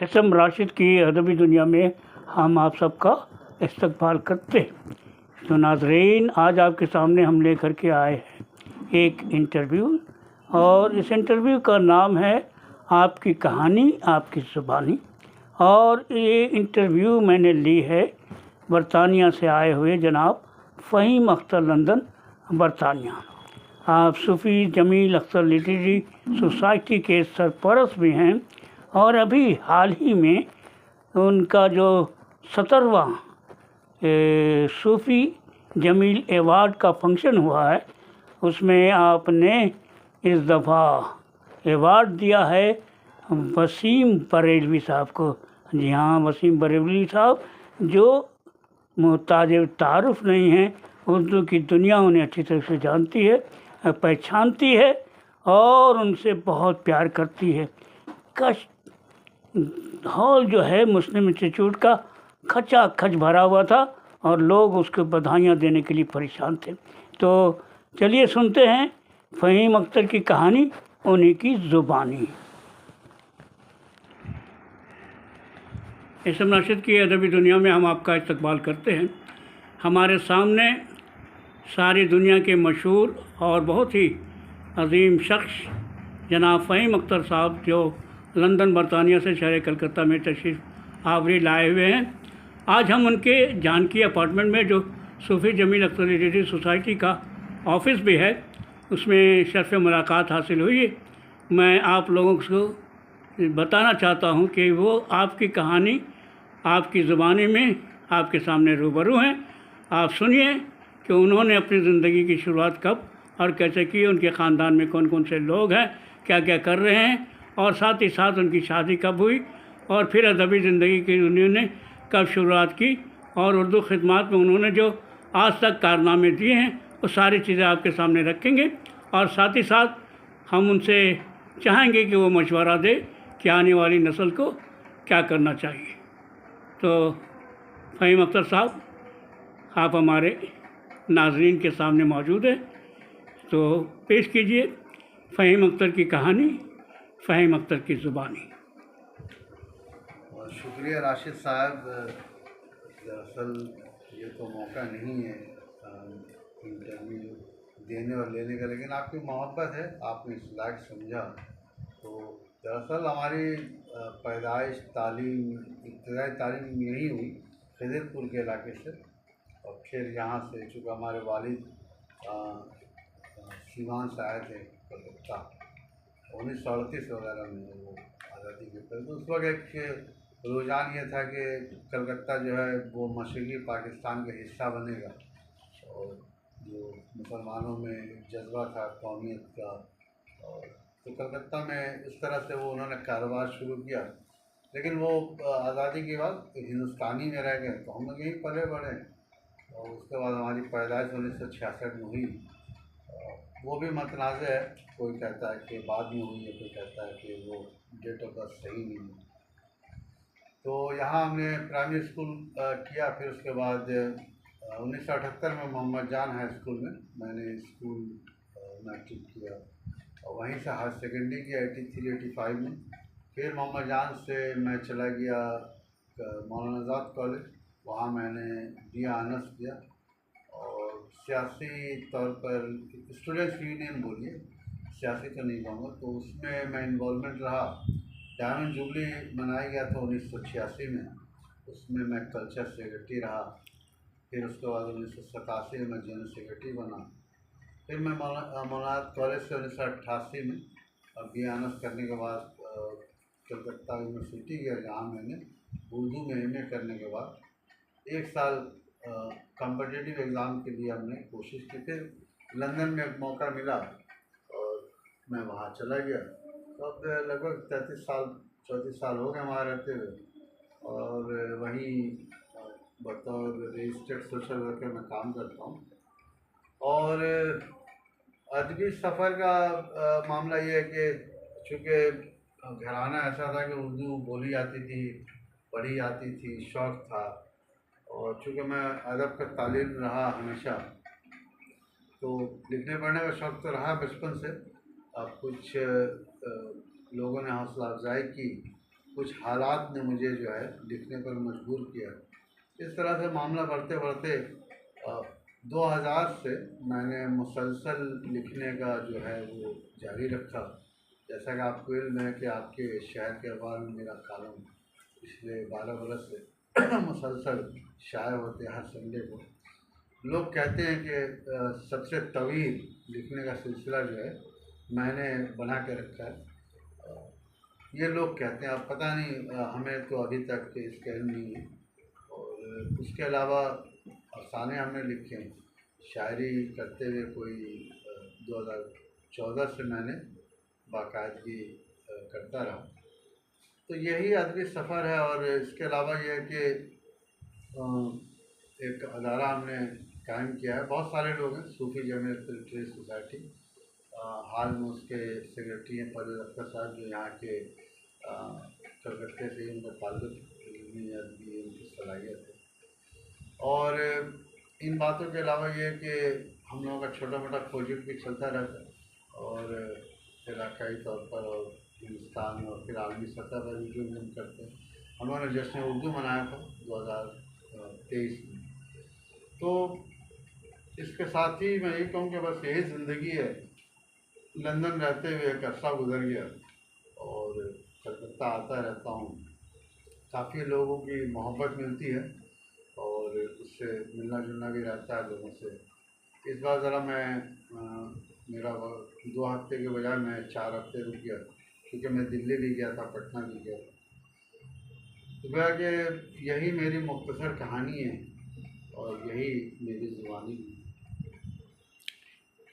SM Rashid की अदबी दुनिया में हम आप सबका इस्तकबाल करते हैं। तो नाज़रीन, आज आपके सामने हम लेकर के आए हैं एक इंटरव्यू, और इस इंटरव्यू का नाम है आपकी कहानी आपकी ज़ुबानी। और ये इंटरव्यू मैंने ली है बरतानिया से आए हुए जनाब फ़हीम अख्तर, लंदन बरतानिया। आप सूफ़ी जमील अख्तर लिटरेरी सोसाइटी के सरपरस्त भी हैं, और अभी हाल ही में उनका जो 17वां सूफ़ी जमील अवार्ड का फंक्शन हुआ है, उसमें आपने इस दफ़ा अवार्ड दिया है वसीम बरेलवी साहब को। जी हाँ, वसीम बरेलवी साहब जो मुहताज तारुफ नहीं हैं, उर्दू की दुनिया उन्हें अच्छी तरह से जानती है, पहचानती है और उनसे बहुत प्यार करती है। कश हॉल जो है मुस्लिम इंस्टीट्यूट का खचाखच भरा हुआ था और लोग उसको बधाइयाँ देने के लिए परेशान थे। तो चलिए सुनते हैं फ़हीम अख्तर की कहानी, उन्हीं की ज़ुबानी। एसएम राशिद की अदबी दुनिया में हम आपका इस्तकबाल करते हैं। हमारे सामने सारी दुनिया के मशहूर और बहुत ही अजीम शख्स जनाब फ़हीम अख्तर साहब, जो लंदन बरतानिया से शहर कलकत्ता में तशरीफ़ आवरी लाए हुए हैं। आज हम उनके जानकी अपार्टमेंट में, जो सूफ़ी जमील अख्तर लिटरेरी सोसाइटी का ऑफ़िस भी है, उसमें शर्फ़ मुलाकात हासिल हुई। मैं आप लोगों को बताना चाहता हूँ कि वो आपकी कहानी आपकी ज़ुबानी में आपके सामने रूबरू हैं। आप सुनिए कि उन्होंने अपनी ज़िंदगी की शुरुआत कब और कैसे की, उनके ख़ानदान में कौन कौन से लोग हैं, क्या क्या कर रहे हैं, और साथ ही साथ उनकी शादी कब हुई, और फिर अदबी ज़िंदगी की उन्होंने कब शुरुआत की, और उर्दू खिदमत में उन्होंने जो आज तक कारनामे दिए हैं, वो सारी चीज़ें आपके सामने रखेंगे। और साथ ही साथ हम उनसे चाहेंगे कि वो मशवरा दे कि आने वाली नस्ल को क्या करना चाहिए। तो फ़हीम अख्तर साहब, आप हमारे नाज़रीन के सामने मौजूद हैं, तो पेश कीजिए फ़हीम अख्तर की कहानी, फ़हीम अख्तर की ज़ुबानी। शुक्रिया राशिद साहब। दरअसल ये तो मौका नहीं है इंटरव्यू देने और लेने का, लेकिन आपकी मोहब्बत है, आपने इस लायक समझा। तो दरअसल हमारी पैदाइश, तालीम, इब्तदाई तालीम यहीं हुई, खिदिरपुर के इलाके से, और फिर यहाँ से चूँकि हमारे वालिद सीवान से आए थे कलकत्ता 1938 वगैरह में, वो आज़ादी के पहले। तो उस वक्त एक रुझान ये था कि कलकत्ता जो है वो मशरक़ी पाकिस्तान का हिस्सा बनेगा, और जो मुसलमानों में जज्बा था कौमियत का, और तो कलकत्ता में इस तरह से वो उन्होंने कारोबार शुरू किया। लेकिन वो आज़ादी के बाद हिंदुस्तानी में रह गए, तो हम लोग यहीं पले बढ़े। और उसके बाद हमारी पैदाइश 1966 में हुई। वो भी मतनाज़ है, कोई कहता है कि बाद में हुई है, कोई कहता है कि वो डेट ऑफ बर्थ सही नहीं है। तो यहाँ हमने प्राइमरी स्कूल किया, फिर उसके बाद 1978 में मोहम्मद जान हाई स्कूल में मैंने स्कूल मैट्रिक किया, और वहीं से हायर सेकेंडरी किया 83-85 में। फिर मोहम्मद जान से मैं चला गया मौलाना आज़ाद कॉलेज, वहाँ मैंने बी ऑनर्स किया, और सियासी तौर पर स्टूडेंट्स यूनियन बोलिए, सियासी तो नहीं कहूँगा, तो उसमें मैं इन्वॉल्वमेंट रहा। डायमंड जुबली मनाया गया था 1986 में, उसमें मैं कल्चर सेक्रेटरी रहा। फिर उसके बाद 1987 में मैं जनरल सेक्रेटरी बना। फिर मैं मौलाना कॉलेज से 1988 में बी ऑनर्स करने के बाद कलकत्ता यूनिवर्सिटी गया, जहाँ मैंने उर्दू में एमए करने के बाद 1 साल कॉम्पिटिटिव एग्ज़ाम के लिए हमने कोशिश की। फिर लंदन में एक मौका मिला और मैं वहाँ चला गया। तो अब लगभग 34 साल हो गए वहाँ रहते हुए, और वहीं बतौर रजिस्टर्ड सोशल वर्कर में काम करता हूँ। और अदबी सफ़र का मामला ये है कि चूँकि घराना ऐसा था कि उर्दू बोली जाती थी, पढ़ी जाती थी, शौक़ था, और चूँकि मैं अदब का तालिब रहा हमेशा, तो लिखने पढ़ने का शौक़ तो रहा बचपन से। अब कुछ लोगों ने हौसला अफजाई की, कुछ हालात ने मुझे जो है लिखने पर मजबूर किया। इस तरह से मामला बढ़ते बढ़ते 2000 से मैंने मुसलसल लिखने का जो है वो जारी रखा। जैसा कि आपको इल्म है कि आपके शहर के अखबार में मेरा कॉलम पिछले 12 बरस से मुसलसल शाये होते हैं हर संडे को। लोग कहते हैं कि सबसे तवील लिखने का सिलसिला जो है मैंने बना के रखा है। ये लोग कहते हैं, अब पता नहीं, हमें तो अभी तक इसका इल्म नहीं है। और उसके अलावा अफसाने हमने लिखे हैं, शायरी करते हुए कोई 2014 से मैंने बाकायदगी करता रहा। तो यही अदबी सफ़र है। और इसके अलावा ये है कि एक अदारा हमने कायम किया है। बहुत सारे लोग हैं, सूफ़ी जमीयत लिटरेरी सोसाइटी, हाल में उसके सेक्रेटरी हैं परवेज़ अख्तर साहब, जो यहाँ के कलकत्ते से उनका ताल्लुक़ इल्मी अदबी उनकी सलाहियत है। और इन बातों के अलावा ये है कि हम लोगों का छोटा मोटा प्रोजेक्ट भी चलता रहता है, और इलाकाई तौर पर और हिंदुस्तान और फिर आलमी सतह पर भी जो हम करते हैं। उन्होंने जश्न उर्दू मनाया था 2023 में। तो इसके साथ ही मैं यही कहूँ कि बस यही ज़िंदगी है। लंदन रहते हुए एक अर्सा गुजर गया और कलकत्ता आता रहता हूँ। काफ़ी लोगों की मोहब्बत मिलती है और उससे मिलना जुलना भी रहता है लोगों से। इस बार ज़रा मैं मेरा 2 हफ्ते के बजाय मैं 4 हफ्ते रुक गया, क्योंकि मैं दिल्ली भी गया था, पटना भी गया था। तो गोया कि यही मेरी मुख्तसर कहानी है और यही मेरी ज़ुबानी है।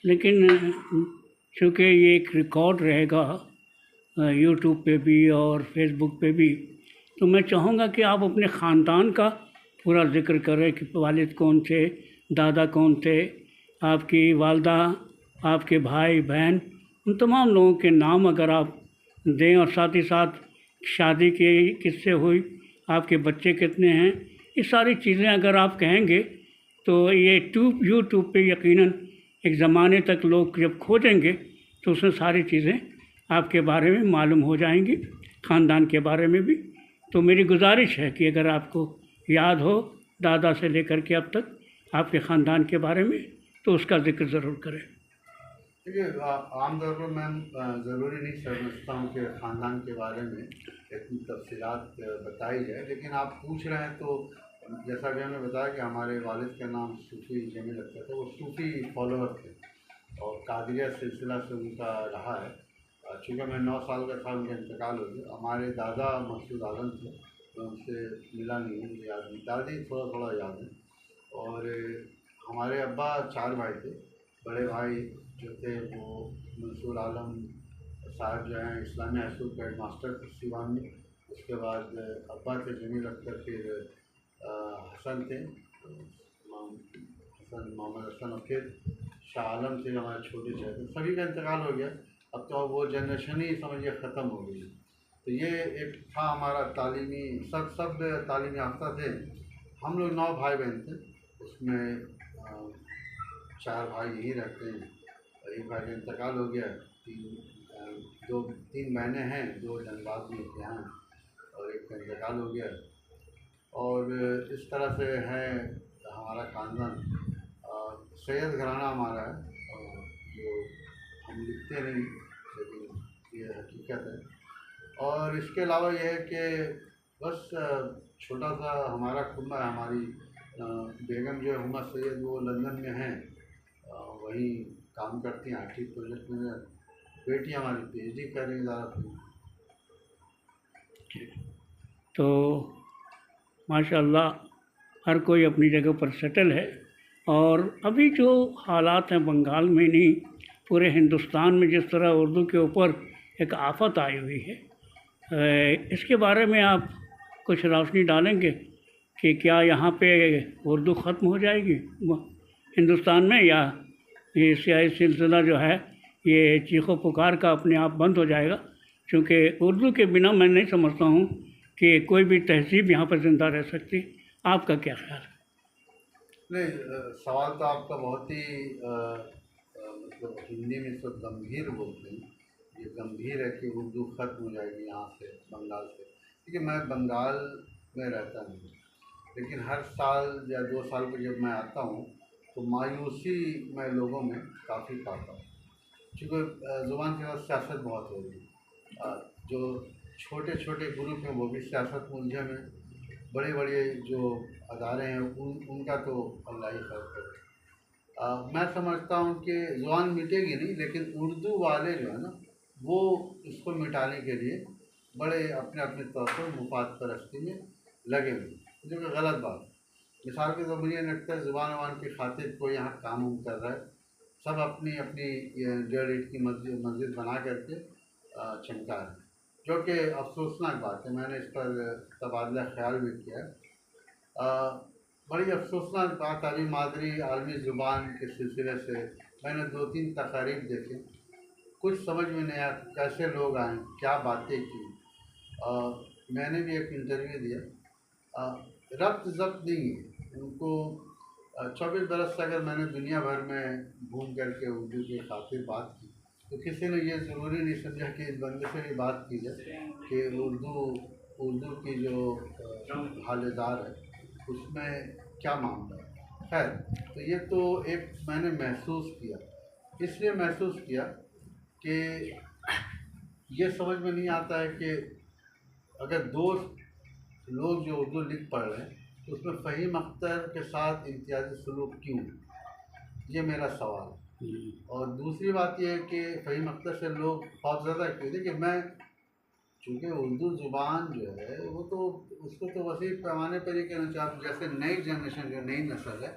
लेकिन चूँकि ये एक रिकॉर्ड रहेगा यूट्यूब पे भी और फेसबुक पे भी, तो मैं चाहूँगा कि आप अपने ख़ानदान का पूरा ज़िक्र करें कि वालिद कौन थे, दादा कौन थे, आपकी वालदा, आपके भाई बहन, उन तमाम लोगों के नाम अगर आप दें, और साथ ही साथ शादी की किससे हुई, आपके बच्चे कितने हैं, ये सारी चीज़ें अगर आप कहेंगे तो ये यूट्यूब पे यकीनन एक ज़माने तक लोग जब खोजेंगे तो उसमें सारी चीज़ें आपके बारे में मालूम हो जाएंगी, ख़ानदान के बारे में भी। तो मेरी गुजारिश है कि अगर आपको याद हो दादा से लेकर के अब तक आपके ख़ानदान के बारे में, तो उसका ज़िक्र ज़रूर करें। देखिए, आमतौर पर मैं ज़रूरी नहीं समझता हूँ कि ख़ानदान के बारे में इतनी तफसीलात बताई जाए, लेकिन आप पूछ रहे हैं तो जैसा कि हमने बताया कि हमारे वालिद का नाम सूफ़ी जमील अख्तर था। वो सूफ़ी फॉलोअर थे और कादरिया सिलसिला से उनका रहा है। चूँकि मैं 9 साल का था उनका इंतकाल हो गया। हमारे दादा मकसूद आलम थे, मैं उनसे मिला नहीं हूँ, मुझे याद नहीं, दादी थोड़ा थोड़ा याद है। और हमारे अब्बा 4 भाई थे। बड़े भाई जो थे वो मंसूर आलम साहब जो हैं इस्लामी हाई स्कूल के हेड मास्टर थे सीवान में। उसके बाद अब्बा थे जमील अख्तर, फिर हसन थे, हसन मोहम्मद हसन, और फिर शाह आलम थे हमारे छोटे शहर। सभी का इंतकाल हो गया। अब तो वो जनरेशन ही समझिए ख़त्म हो गई। तो ये एक था हमारा तालीमी, सब तालीम याफ्ता थे। हम लोग 9 भाई बहन थे, उसमें 4 भाई यहीं रहते हैं, एक भाई का इंतकाल हो गया। 3 बहनें हैं, 2 धनबाद में यहाँ, और एक का इंतकाल हो गया। और इस तरह से है हमारा ख़ानदान। सैयद घराना हमारा है, जो हम लिखते नहीं, लेकिन ये हकीकत है। और इसके अलावा यह है कि बस छोटा सा हमारा कुंबा है। हमारी बेगम जो है हुमा सैयद, वो लंदन में हैं, वहीं काम करती हैं आर्थिक प्रोजेक्ट में। बेटी हमारी PhD कर रही है। तो माशाल्लाह हर कोई अपनी जगह पर सेटल है। और अभी जो हालात हैं बंगाल में नहीं, पूरे हिंदुस्तान में जिस तरह उर्दू के ऊपर एक आफत आई हुई है, इसके बारे में आप कुछ रोशनी डालेंगे कि क्या यहाँ पे उर्दू ख़त्म हो जाएगी हिंदुस्तान में, या ये सियासी सिलसिला जो है ये चीखो पुकार का अपने आप बंद हो जाएगा? क्योंकि उर्दू के बिना मैं नहीं समझता हूँ कि कोई भी तहज़ीब यहाँ पर ज़िंदा रह सकती। आपका क्या ख्याल है? नहीं, सवाल तो आपका बहुत ही मतलब हिंदी में इसको गंभीर बोलते हैं। ये गंभीर है कि उर्दू ख़त्म हो जाएगी यहाँ से, बंगाल से। देखिए मैं बंगाल में रहता नहीं, लेकिन हर साल या 2 साल पर जब मैं आता हूँ तो मायूसी मैं लोगों में काफ़ी पाता हूँ, क्योंकि ज़ुबान के साथ सियासत बहुत हो रही है। जो छोटे छोटे ग्रुप हैं वो भी सियासत में उलझे में, बड़े बड़े जो अदारे हैं उनका तो अल्लाह ही खैर करे। मैं समझता हूँ कि ज़ुबान मिटेगी नहीं, लेकिन उर्दू वाले जो है ना वो इसको मिटाने के लिए बड़े अपने अपने तौर पर मुफाद परस्ती में लगे हुए हैं, जो कि गलत बात है। मिसाल के तौर पर मुझे लगता है ज़ुबान वबान की खातिर कोई यहाँ काम उम कर रहा है, सब अपनी अपनी ये 1.5 ईंट की मस्जिद बना करके चमका रहे हैं, जो कि अफसोसनाक बात है। मैंने इस पर तबादला ख्याल भी किया है। बड़ी अफसोसनाक बात, अभी मादरी आलमी ज़ुबान के सिलसिले से मैंने 2-3 तकारीब देखे, कुछ समझ में नहीं आया कैसे लोग आए, क्या बातें की। मैंने भी एक इंटरव्यू दिया, रब्त ज़ब्त नहीं है उनको। 24 बरस से अगर मैंने दुनिया भर में घूम करके उर्दू की खातिर बात की, तो किसी ने ये ज़रूरी नहीं समझा कि इस बंदे से भी बात की जाए कि उर्दू की जो हालेदार है उसमें क्या मामला है। खैर, तो ये तो एक मैंने महसूस किया, इसलिए महसूस किया कि ये समझ में नहीं आता है कि अगर 2 लोग जो उर्दू लिख पढ़ रहे हैं तो उसमें फ़हीम अख्तर के साथ इम्तियाज़ी सलूक क्यों, ये मेरा सवाल है। और दूसरी बात यह है कि फ़हीम अख्तर से लोग खौफज़दा क्यों। देखिए मैं, चूँकि उर्दू ज़ुबान जो है वो तो उसको तो वसी पैमाने पर ही कहना चाहिए। जैसे नई जनरेशन जो नई नस्ल है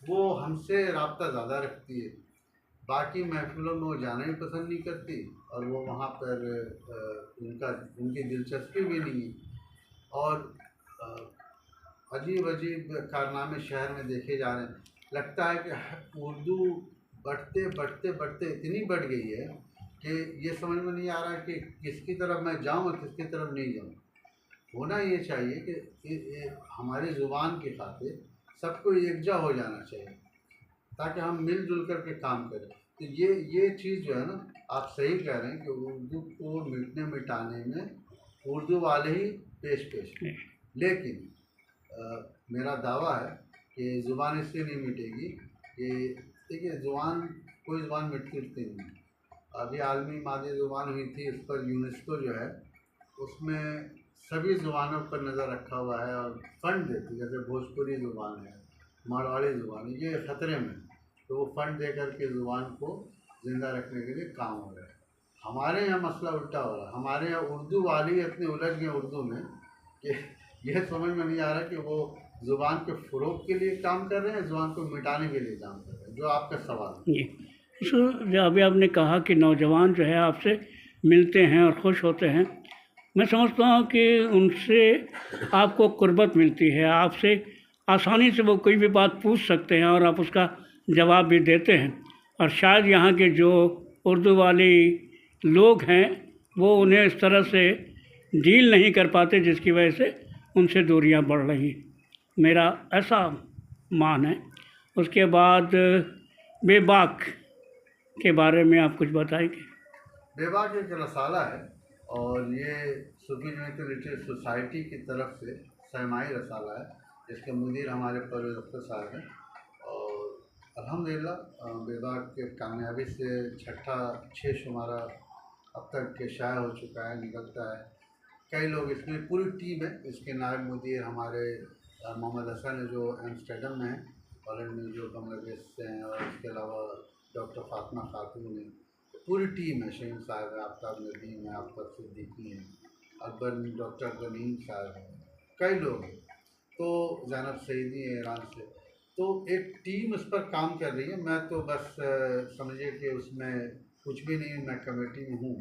वो हमसे रब्ता ज़्यादा रखती है, बाकी महफ़िलों में वो जाना ही पसंद नहीं करती और वो वहाँ पर उनकी दिलचस्पी भी नहीं है। और अजीब अजीब कारनामे शहर में देखे जा रहे हैं। लगता है कि उर्दू बढ़ते बढ़ते बढ़ते इतनी बढ़ गई है कि ये समझ में नहीं आ रहा कि किसकी तरफ मैं जाऊँ और किसकी तरफ नहीं जाऊँ। होना ये चाहिए कि ये हमारी ज़ुबान की खातिर सबको एकजा हो जाना चाहिए, ताकि हम मिलजुल कर के काम करें। तो ये चीज़ जो है ना, आप सही कह रहे हैं कि उर्दू को मिटने मिटाने में उर्दू वाले ही पेश हैं। लेकिन मेरा दावा है कि ज़ुबान इसलिए नहीं मिटेगी कि देखिए कोई ज़ुबान मिटती नहीं। अभी आलमी मादी ज़ुबान हुई थी, उस पर यूनेस्को जो है उसमें सभी ज़ुबानों पर नज़र रखा हुआ है और फ़ंड देती है। जैसे भोजपुरी ज़ुबान है, मारवाड़ी ज़ुबान है, ये ख़तरे में, तो वो फ़ंड दे कर के ज़ुबान को ज़िंदा रखने के लिए काम हो रहा है। हमारे यहाँ मसला उल्टा हो रहा है, हमारे यहाँ उर्दू वाले इतने उलझ गए उर्दू में कि यह समझ में नहीं आ रहा कि वो ज़ुबान के फ़रोग़ के लिए काम कर रहे हैं, ज़ुबान को मिटाने के लिए काम कर रहे हैं। जो आपका सवाल है जी, जो अभी आपने कहा कि नौजवान जो है आपसे मिलते हैं और खुश होते हैं, मैं समझता हूँ कि उनसे आपको कुर्बत मिलती है, आपसे आसानी से वो कोई भी बात पूछ सकते हैं और आप उसका जवाब भी देते हैं। और शायद यहाँ के जो उर्दू वाले लोग हैं वो उन्हें इस तरह से डील नहीं कर पाते, जिसकी वजह से उनसे दूरियां बढ़ रही हैं, मेरा ऐसा मान है। उसके बाद बेबाक के बारे में आप कुछ बताएंगे? बेबाक एक रसाला है और ये सूफी यूनिटी लिटरेचर सोसाइटी की तरफ से सहमाई रसाला है, जिसके मुदीर हमारे परवेज़ अख्तर साहब हैं। और अल्हम्दुलिल्लाह बेबाक के कामयाबी से 6 शुमारा अब तक के शाया हो चुका है, निकलता है। कई लोग इसमें, पूरी टीम है, इसके नायब मुदीर हमारे मोहम्मद हसन है जो एम्स्टर्डम में हैं, हॉलैंड में, जो बांग्लादेश से हैं, और इसके अलावा डॉक्टर फातिमा खातून है। पूरी टीम है, शहीन साहब है, आफ्ताब नदीम है, आफ्ताब सिद्दीकी हैं, डॉक्टर गनीम साहब हैं, कई लोग हैं, तो ज़ैनब सईदी है ईरान से। तो एक टीम उस पर काम कर रही है। मैं तो बस समझिए कि उसमें कुछ भी नहीं, मैं कमेटी में हूँ,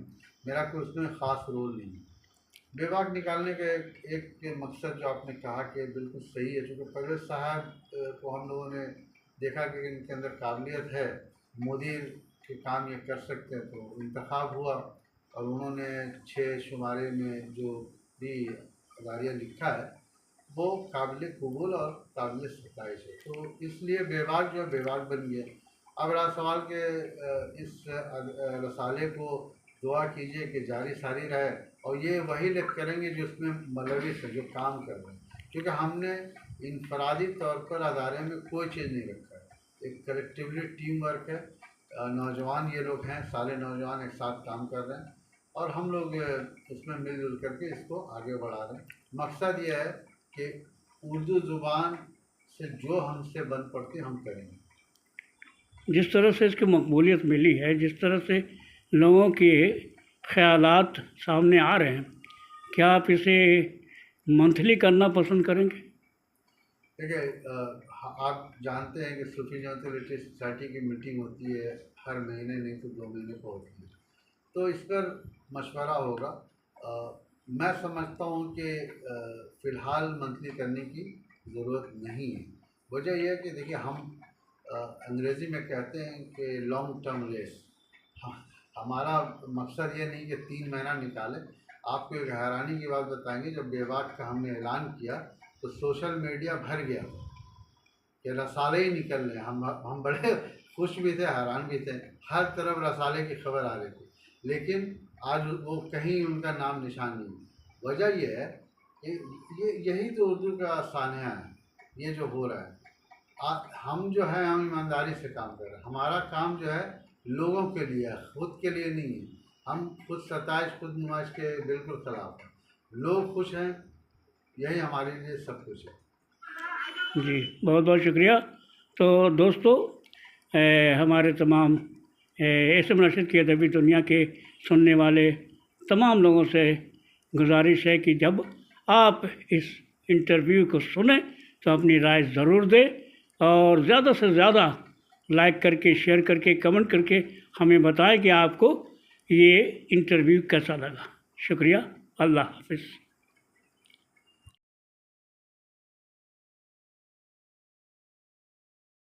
मेरा कोई उसमें ख़ास रोल नहीं है। बेबाक निकालने का एक मकसद जो आपने कहा कि बिल्कुल सही है, चूँकि परवेज़ साहब को हम लोगों ने देखा कि इनके अंदर काबिलियत है, मुदीर के काम ये कर सकते हैं, तो इंतखाब हुआ और उन्होंने 6 शुमारे में जो भी अदारिया लिखा है वो काबिल कबूल और काबिल सताइश है। तो इसलिए बेबाक जो है बेबाक बन गया। अब रहा सवाल के इस रसाले को दुआ कीजिए कि जारी सारी रहे, और ये वही लोग करेंगे जो उसमें मुलविस है, जो काम कर रहे हैं, क्योंकि हमने इनफरादी तौर पर अदारे में कोई चीज़ नहीं रखा है। एक कलेक्टिवली टीम वर्क है, नौजवान ये लोग हैं, सारे नौजवान एक साथ काम कर रहे हैं और हम लोग उसमें मिलजुल करके इसको आगे बढ़ा रहे हैं। मकसद ये है कि उर्दू ज़ुबान से जो हमसे बन पड़ती हम करेंगे। जिस तरह से इसकी मकबूलियत मिली है, जिस तरह से लोगों के ख़यालात सामने आ रहे हैं, क्या आप इसे मंथली करना पसंद करेंगे? देखिए, आप जानते हैं कि सूफी जमात लिटरेचर सोसाइटी की मीटिंग होती है हर महीने, नहीं तो 2 महीने पर होती है, तो इस पर मशवरा होगा। मैं समझता हूँ कि फ़िलहाल मंथली करने की ज़रूरत नहीं है। वजह यह है कि देखिए, हम अंग्रेज़ी में कहते हैं कि लॉन्ग टर्म रेस। हमारा मकसद ये नहीं कि 3 महीना निकालें। आपको एक हैरानी की बात बताएंगे, जब बेबाक का हमने ऐलान किया तो सोशल मीडिया भर गया कि रसाले ही निकल रहे हैं। हम बड़े खुश भी थे, हैरान भी थे, हर तरफ रसाले की खबर आ रही थी, लेकिन आज वो कहीं उनका नाम निशान नहीं। वजह यह है कि यही तो उर्दू का सानिया है, ये जो हो रहा है। हम जो है, हम ईमानदारी से काम कर रहे हैं। हमारा काम जो है लोगों के लिए है, खुद के लिए नहीं है। हम खुद सताइश, खुद नुमाइश के बिल्कुल ख़िलाफ़ हैं। लोग खुश हैं, यही हमारे लिए सब कुछ है। जी, बहुत बहुत शुक्रिया। तो दोस्तों, हमारे तमाम एसएम रशीद की अदबी दुनिया के सुनने वाले तमाम लोगों से गुजारिश है कि जब आप इस इंटरव्यू को सुने तो अपनी राय ज़रूर दें और ज़्यादा से ज़्यादा लाइक करके, शेयर करके, कमेंट करके हमें बताएं कि आपको ये इंटरव्यू कैसा लगा। शुक्रिया। अल्लाह हाफ़िज़।